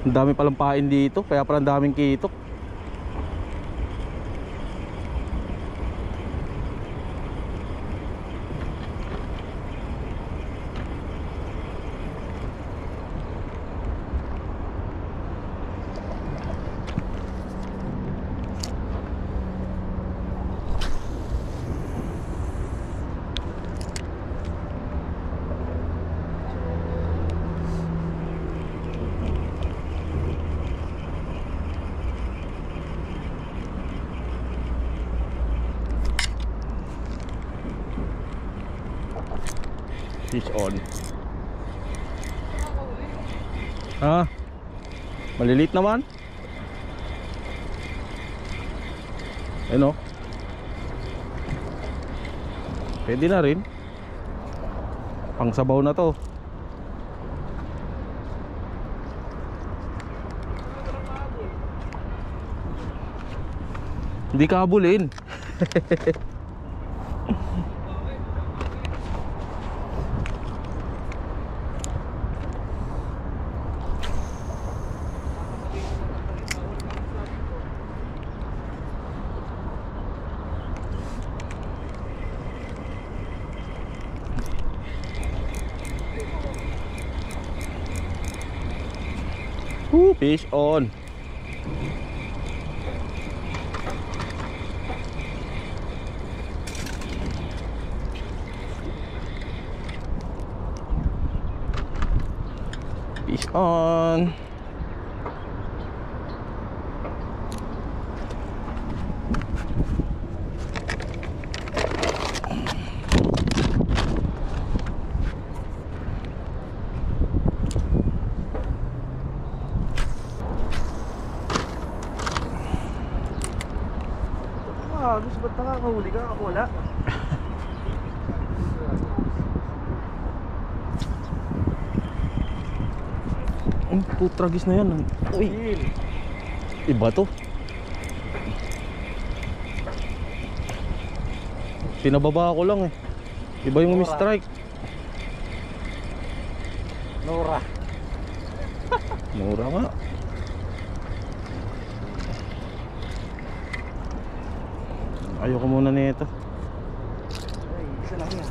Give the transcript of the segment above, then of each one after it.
Ang dami palang pain dito, kaya pala ang daming kitok. Fish on. Ha? Malilit naman. Ano? Pwede na rin. Pang sabaw na to. Hindi ka habulin. Fish on. Fish on. Gusto ba't nakakahuli ka? Ako wala. Putragis na yan. Uy, iba to. Pinababa ko lang eh. Iba yung umi-strike. Nora. Nora nga. Ayoko muna nito. Ay, isa lang yan.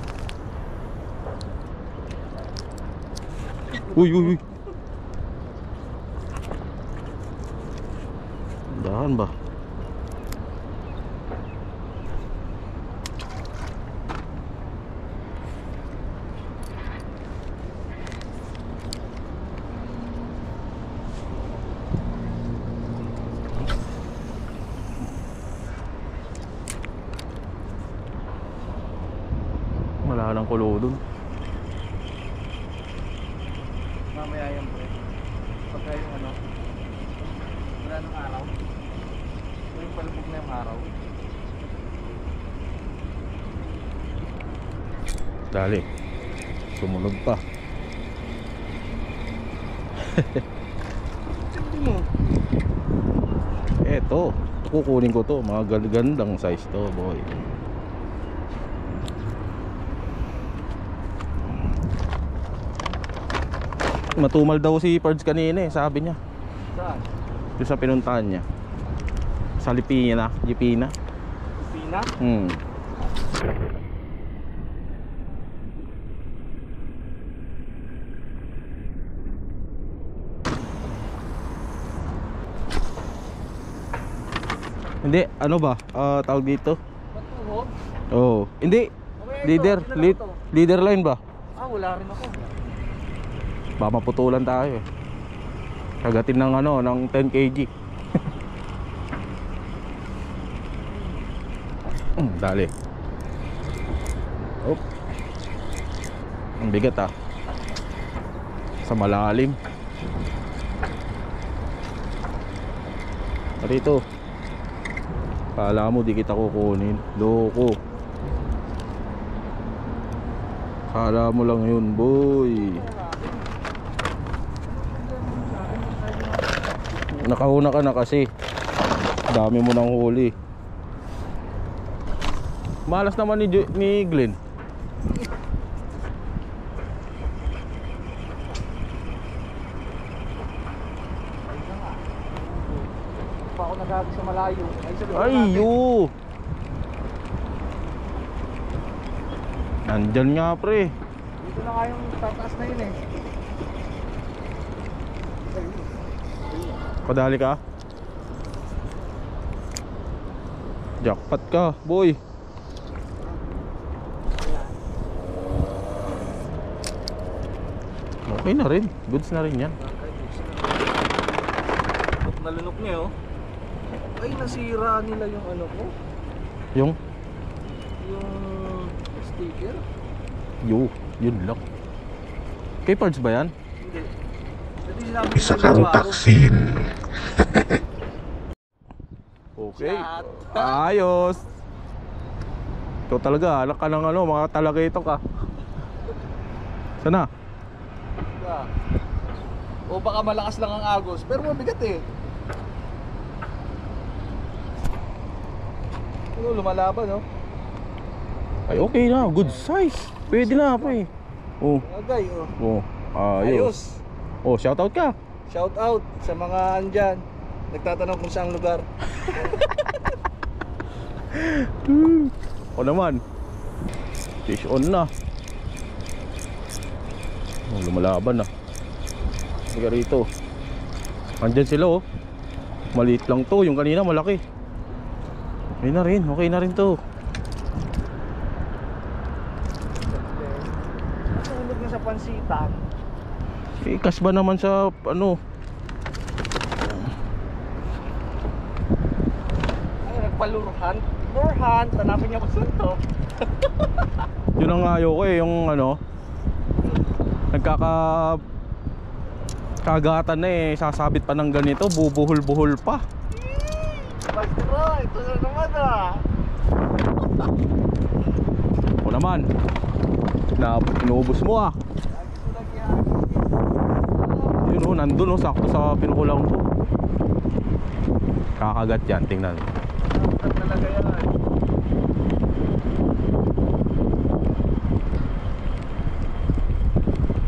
Uy, uy, uy. Dahan ba? Wala nang kulo dun. Mamaya yan pre. Pagka yung ano, wala nang araw. Yung palubog na yung araw. Dali. Sumunog pa. Sino mo? Eto, kukunin ko to. Mga gandang size to, boy. Matumal daw si Pards kanina eh, sabi niya. Saan? Doon sa pinuntahan niya. Sa Lipina, Lipina. Pina? Hindi, ano ba? Tawag dito? Patuhog? Oo. Hindi. Leader, leader line ba? Ah, wala rin ako. Baka maputulan tayo eh. Kagatin ng ano, ng 10 kg. Dali. Op. Ang bigat ah. Sa malalim. Dito. Kala mo di kita kukunin. Loko. Kala mo lang yun, boy. Nakauna ka na kasi. Dami mo nang huli. Malas naman ni Glenn. ako nagagawin sa malayo. Ay, sa lugar Ay, natin. yo! Nandyan nga pre. Dito na nga yung tataas na yun eh. Padali ka? Jackpot ka, boy. Okay na rin. Goods na rin yan. Nalunok niya oh. Ay, nasira nila yung ano ko. Yung? Yung sticker. Yo, yun lang. Kay parts ba yan? Hindi. Kasi sinabi Isa nila kang yung taksin. Okay. Shot. Ayos. Ito talaga, anak ka ng ano, mga talagay ito ka. Sana? O baka malakas lang ang agos, pero mabigat eh. Ano, lumalaban no? Ay, okay na. Good size. Pwede na, pre. Oh, Agay oh. oh. Ayos. Oh, shoutout ka. Shout out sa mga andyan. Nagtatanong kung saang lugar. O naman. Fish on na. Oh, lumalaban na. Sige rito. Andyan sila oh. Maliit lang to. Yung kanina malaki. Okay na rin. Okay na rin to. Nahulog na sa pansitan. Ikas ba naman sa ano? Ay, nagpalurhan. Lurhan, tanapin niya kung saan to. Yun ang ayaw ko eh. Yung ano, kagatan na eh. Sasabit pa ng ganito. Bubuhol-buhol pa. Basta, ito na naman ah. O naman. Inuubos mo ah. Gusto lang yan. Yun oh, nandun oh. Sakto sa pinukulang ko. Kakagat yan. Tingnan. Saan talaga yan?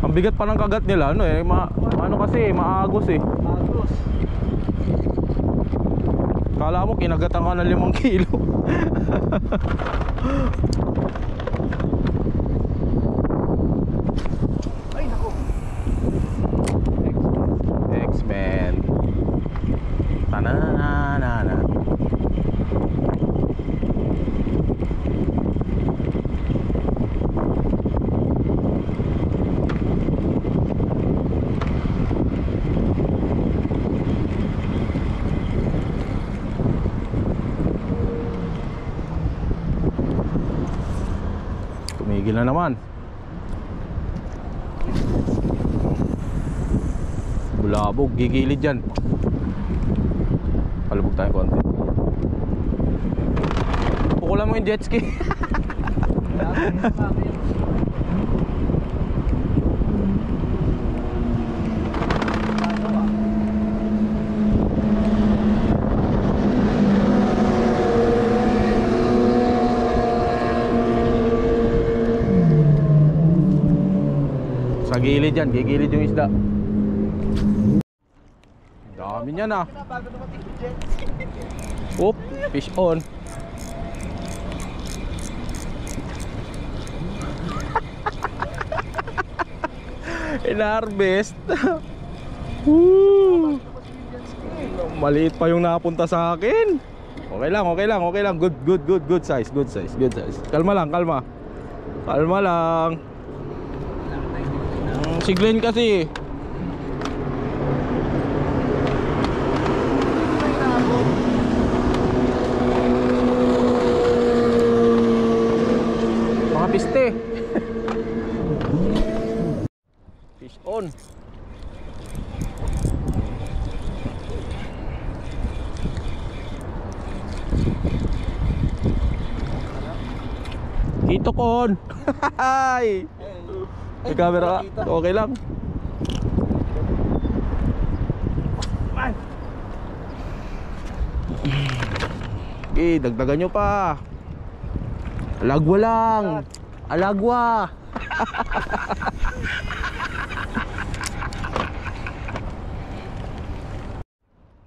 Ang bigat pa ng kagat nila. Ano eh. Ano kasi maagos eh. Agos. Kala mo kinagatan ka ng 5 kilo. Ay, naku. X-Men. Tananana. Tumigil na naman. Bulabog, gigilid dyan. Palubog tayo konti. Pukulan mo yung jet ski. Sa gilid yan, gigilid yung isda. Dami niyan ah. Bago dumating yung jet. Oop, fish on. In-harvest. Woo! Maliit pa yung napunta sa akin. Okay lang, okay lang, okay lang. Good size, good size, good size. Kalma lang, kalma. Kalma lang. Si Glenn kasi. Mga piste. Fish on. Kito kon. Hay. May camera ka? Okay lang. Okay, dagdagan nyo pa. Alagwa lang. Alagwa.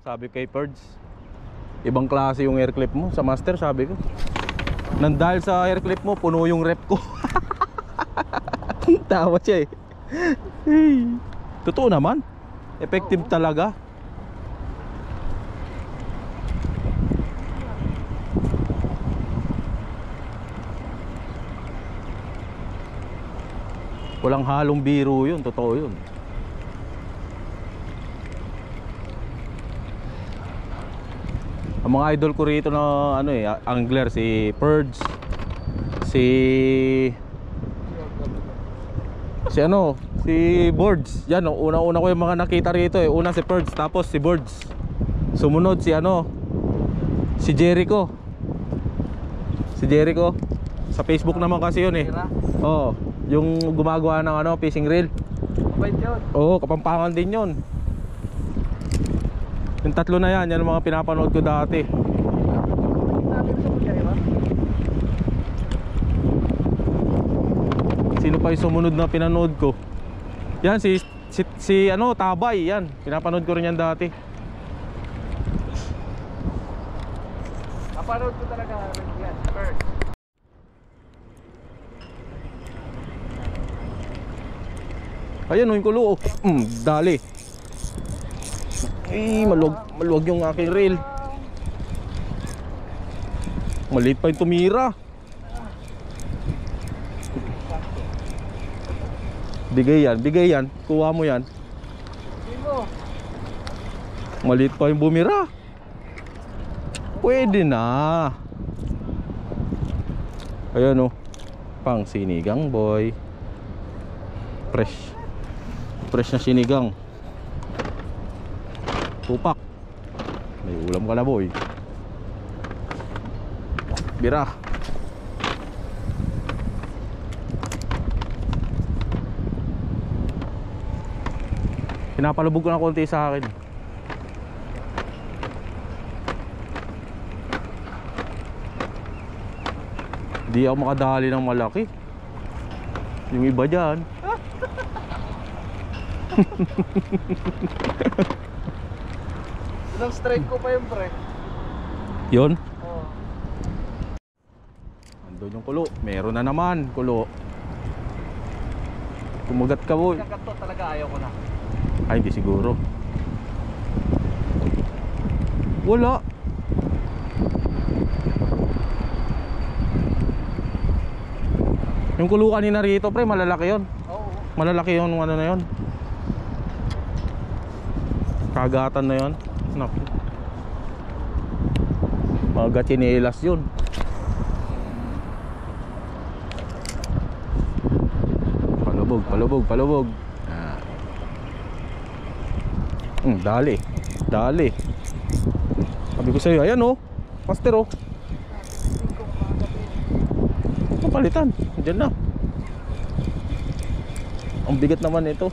Sabi kay Perds, Ibang klase yung air clip mo sa master, sabi ko. Nang dahil sa air clip mo, puno yung rep ko. Tawa siya eh. Hey. Totoo naman. Effective talaga. Walang halong biro yun, totoo yun. Ang mga idol ko rito na ano eh, angler, si Purge, si Boards. Yan, una-una ko yung mga nakita rito eh. Una si Purge, tapos si Boards. Sumunod si Jericho. Si Jericho. Sa Facebook naman kasi yun eh. Oo, yung gumagawa ng fishing reel. Mabait yun. Oo, Kapampangan din yun. Yung tatlo na yan ang mga pinapanood ko dati. Sino pa yung sumunod na pinanood ko? Yan, si Tabay, yan. Pinapanood ko rin yan dati. Napanood ko talaga yan. First. Ayan, yung kulo. Dali. Ay, maluwag yung aking reel. Maliit pa yung tumira. Bigay yan. Kuha mo yan. Maliit pa yung bumira. Pwede na. Ayan o. Pang sinigang boy. Fresh na sinigang. Tupak. May ulam ka na boy. Bira. Pinapalubog ko na konti sa akin. Di ako makadali ng malaki. Yung iba dyan. Ilang strike ko pa yun, pre. Yun? Oo. Andun yung kulo. Meron na naman kulo. Kumagat ka boy. Kakato talaga ayaw ko na. Ay, hindi siguro. Wala. Yung kulo kanina rito pre, malalaki yon. Oo. Malalaki yung ano na yon. Kagatan na yon. Naku. Mga gachinelas yun. Palubog. Dali. Sabi ko sa'yo, ayan oh. Master oh. Palitan, dyan na. Ang bigat naman ito.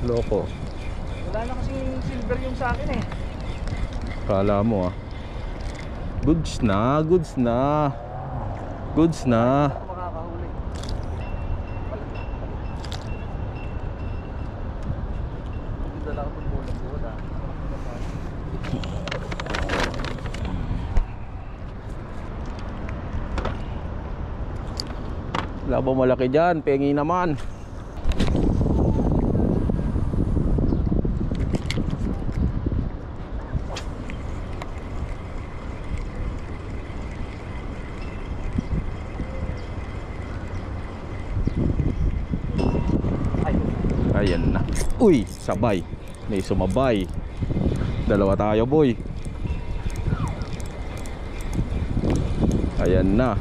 Loko. Wala na kasing silver yung sa akin eh. Kala mo ah. Goods na. Ako makakahuli. Dala ko ng bulang buwan ah. Wala ba malaki dyan? Pengi naman. Ayan na. Uy, sabay. May sumabay. Dalawa tayo boy. Ayan na.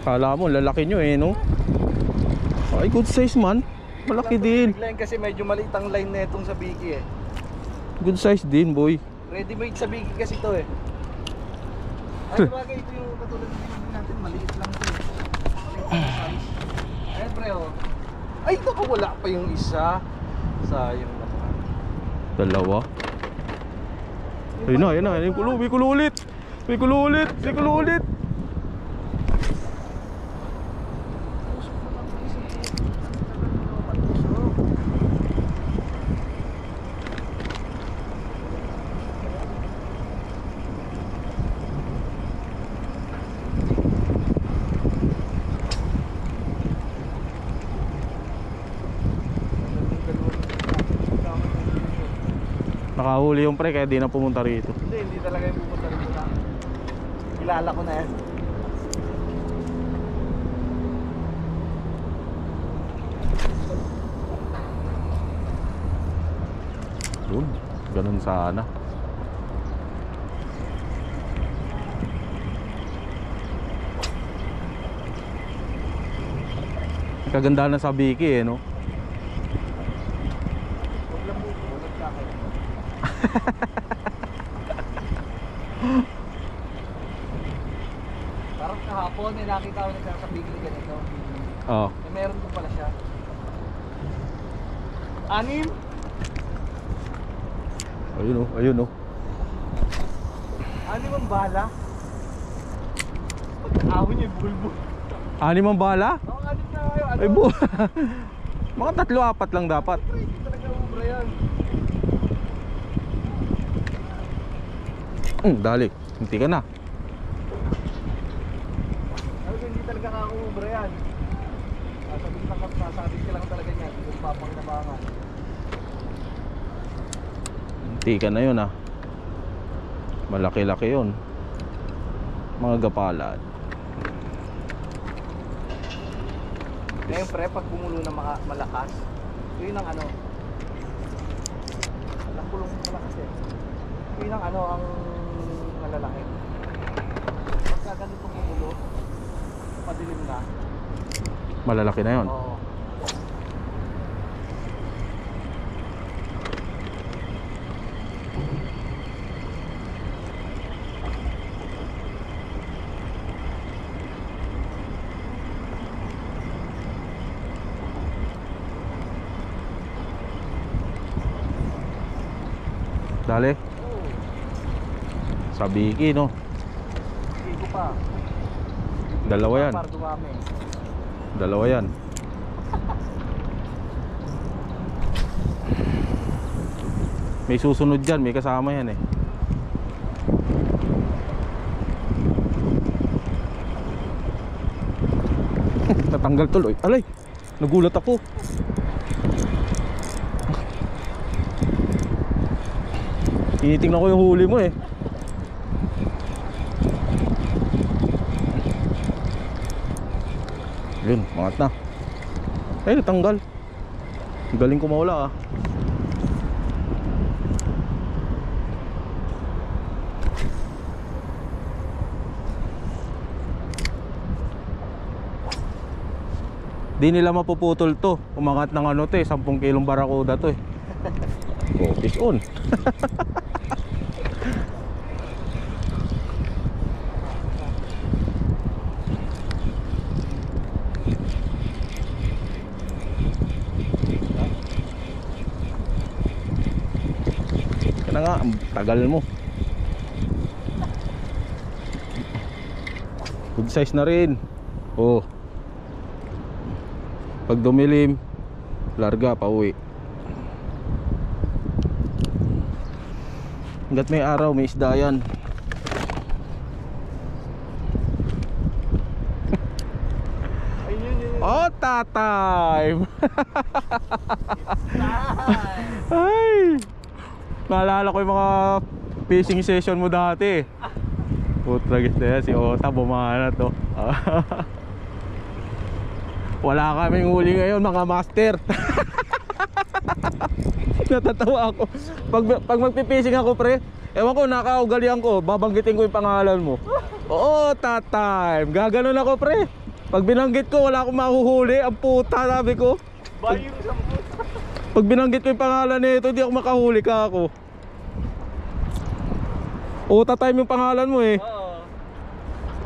Kala mo lalaki nyo eh no. Ay good size man. Malaki din. Line kasi medyo maliit ang line na itong sa Biki eh. Good size din boy. Ready made sa Biki kasi ito eh. Ay bagay ito yung katulad ng natin, maliit lang ito eh. Size. Ayan pre oh. Ay naku, wala pa yung isa. Sayang naman. Dalawa. Ayun na. May kulo ulit. Nakahuli yung pre kaya di na pumunta rito. Hindi talaga yung pupunta rin na. Kilala ko na yan. Yun, ganun sana. Kagandahan na sa Biki no? Huwag lang mo, walang kakay. Parang kahapon, nakita ko nagsasabing na ganito. Oo. Meron ko pala siya. 6? Ayun oh. 6 ang bala. Pag-ahon niya yung bulbo. 6 ang bala? Oo, 6 na kayo. Ay mga 3-4 lang dapat. Hindi talaga ubra yan. Dali, hindi ka na. Hindi talaga kakaubra yan. Sasabit ka lang talaga niyan. Yung papang nabangan. Hindi ka na yun ah. Malaki-laki yun. Mga gapalad. Ngayon pre, pag bumulo na malakas, yun ang ano. Walang pulong malakas eh. Yun ang ano, ang malalaki. Pagka ganito bumulo, padilim na. Malalaki na yun. Oo. Dali. Sa Biki no. Hindi ko pa. Dalawa yan. Para dumami. Dalawa yan. May susunod dyan, may kasama yan eh. Natanggal tuloy. Alay, nagulat ako. Tinitingnan ko yung huli mo eh. Yun, mangat na. Ay, natanggal. Galing ko mawala ah. Di nila mapuputol to. Umangat ng ano to eh, 10 kilong barakuda to eh. Oh, fish on. Kaya nga, ang tagal mo. Good size na rin. Oh. Pag dumilim, larga pa uwi. Hanggat may araw, may isda yan. Ayun yun. Oh, tatime. Ay, naalala ko yung mga fishing session mo dati. Putragis na yan, si Ota bumana to. Wala kaming huli ngayon mga master. Natatawa ako. Pag magpipishing ako pre, ewan ko, nakaugalian ko, babanggitin ko yung pangalan mo. Oo, tatime. Gaganon ako pre. Pag binanggit ko, wala akong mahuhuli. Ang puta, sabi ko. Bayo sa puta. Pag binanggit ko yung pangalan nito, hindi ako makahuli ka ako. Oo, tatime yung pangalan mo eh. Oo.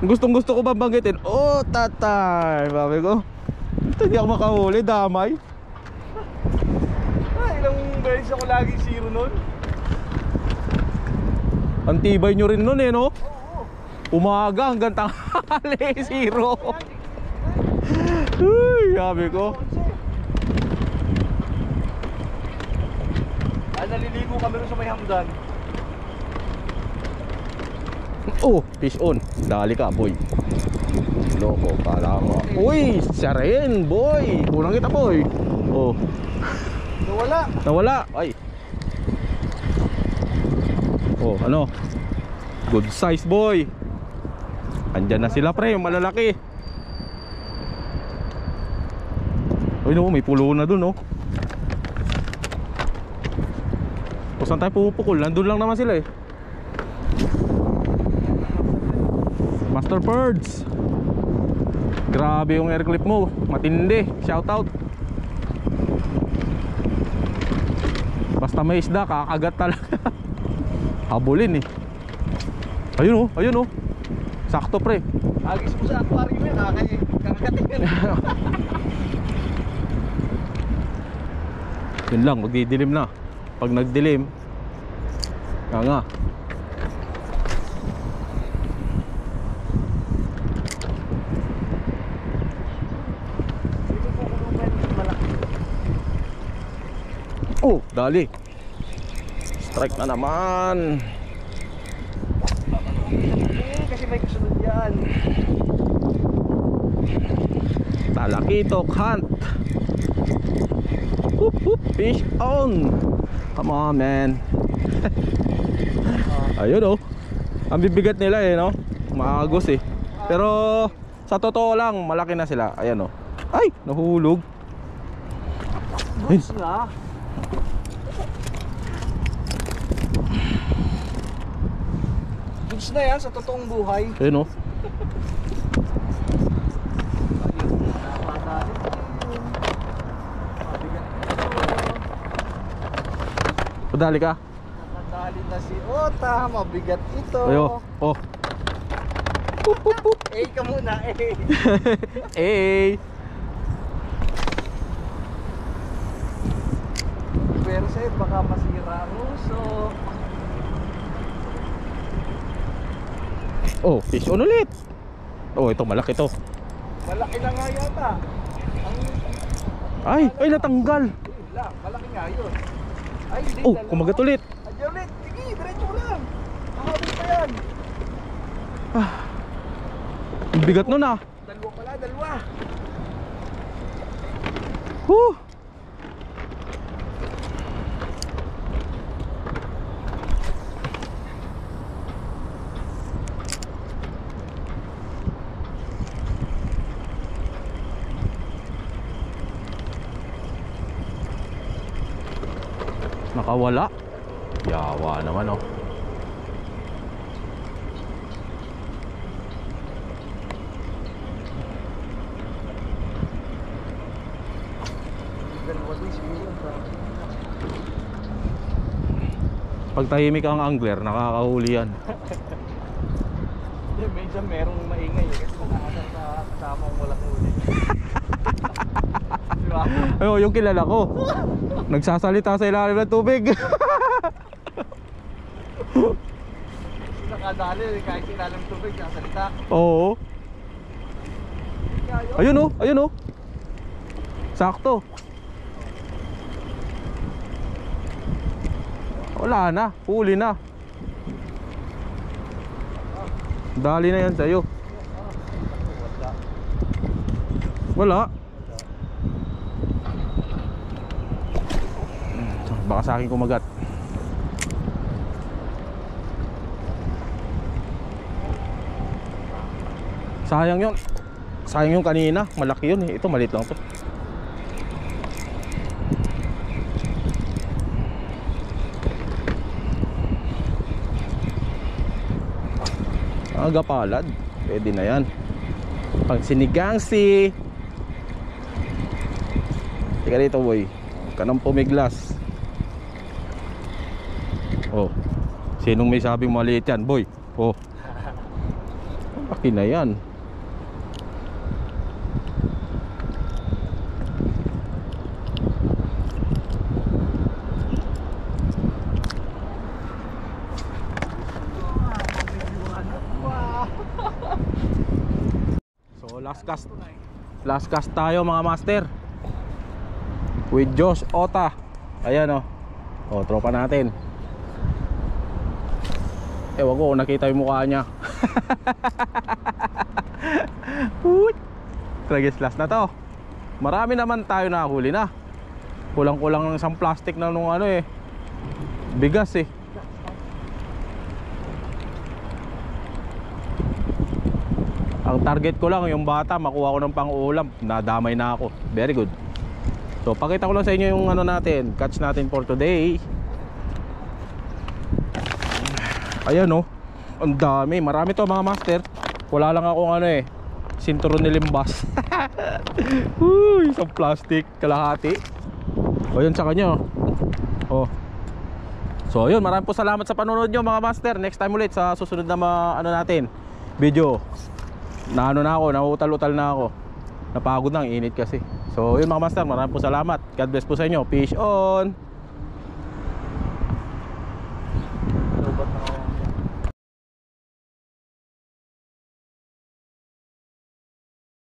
Gustong gusto ko babanggitin. Oo, tatime. Sabi ko. Hindi ako makahuli, damay. Ilang beses ako lagi zero nun. Ang tibay nyo rin nun eh, no? Oo. Umaga hanggang tanghali, zero. Uy, sabi ko. Ay, naliligo kami rin sa may hamdan. Oh, fish on. Dali ka, boy. Loko, kala mo. Uy, siya rin, boy. Kulang kita, boy. Oh, Nawala. nawala. Ay. Oh, ano? Good size, boy. Andyan na sila, pre, yung malalaki. Uy, no, may pulo na dun, oh. O, saan tayo pupukol? Nandun lang naman sila, eh. Master Birds. Grabe yung air clip mo. Matindi. Shout out. Basta may isda, kakagat talaga. Habulin, eh. Ayun, oh. Ayun, oh. Sakto, pre. Agis mo sa aquarium yan, kakagating yan. Yun lang, magdidilim na. Pag nagdilim, nga. Oh, dali. Strike na naman. Kasi may kasunod yan. Talakitok hunt. Whoop, whoop, fish on. Come on, man. Ayun, oh. Ang bibigat nila, eh, no? Maagos, eh. Pero sa totoo lang, malaki na sila. Ayan, oh. Ay, nahulog. Goods na. Goods na yan sa totoong buhay. Ayun, oh. Padali ka. Nakadali na si Ota, mabigat ito. Ayo. Oh. Pup, pup, pup. Ka muna, Eh. Pero sa'yo, baka masira ang uso. Oh, fish on ulit. Oh, ito malaki to. Malaki na nga yata. Ay, natanggal. Yun lang, malaki nga yun. Ay, hindi. Oh, kumagat ulit. Ay, ulit. Sige, diretso mo lang. Mahabit pa yan. Ang bigat nun, ah. Dalawa pala, dalawa. Whew. Nakawala. Yawa naman, oh. Dalawa din siguro. Pag tahimik ang angler, nakakahuli yan. Minsan merong maingay kasi nakakasal sa kasama kong walang huli. Diba? Ayun, yung kilala ko. Nagsasalita sa ilalim ng tubig. Nakadali kahit ilalim tubig, nakasalita. Oo. Ayun, oh. Ayun, oh. Sakto. Wala na. Huli na. Dali na yan sa'yo. Wala. Baka sa akin kumagat. Sayang yun. Sayang yung kanina. Malaki yun, eh. Ito maliit lang to. Aga palad. Pwede na yan. Pang sinigangsi. Tika dito, boy. Kanang pumiglas. Oh. Sinong may sabing maliit yan, boy? Oh. Laki na yan. So last cast tayo, mga master, with Josh Ota. Ayan, oh. Oh, tropa natin. Ewan ko kung nakita yung mukha niya. Tragis last na to. Marami naman tayo nakahuli na. Kulang-kulang ng isang plastic na nung ano, eh, bigas, eh. target ko lang yung bata, makuha ko ng pang-ulam, nadamay na ako. Very good. So pakita ko lang sa inyo yung ano natin, catch natin for today. Ayan oh, ang dami, marami to mga master. Wala lang akong ano eh, sinturon ni limbas. Uy, isang plastic, kalahati. O yun sa kanya oh. So yun, maraming po salamat sa panonood nyo mga master. Next time ulit sa susunod na ano natin video. Na ano na ako, nauutal-utal na ako. Napagod na, ang init kasi. So yun mga master, maraming po salamat. God bless po sa inyo. Peace on.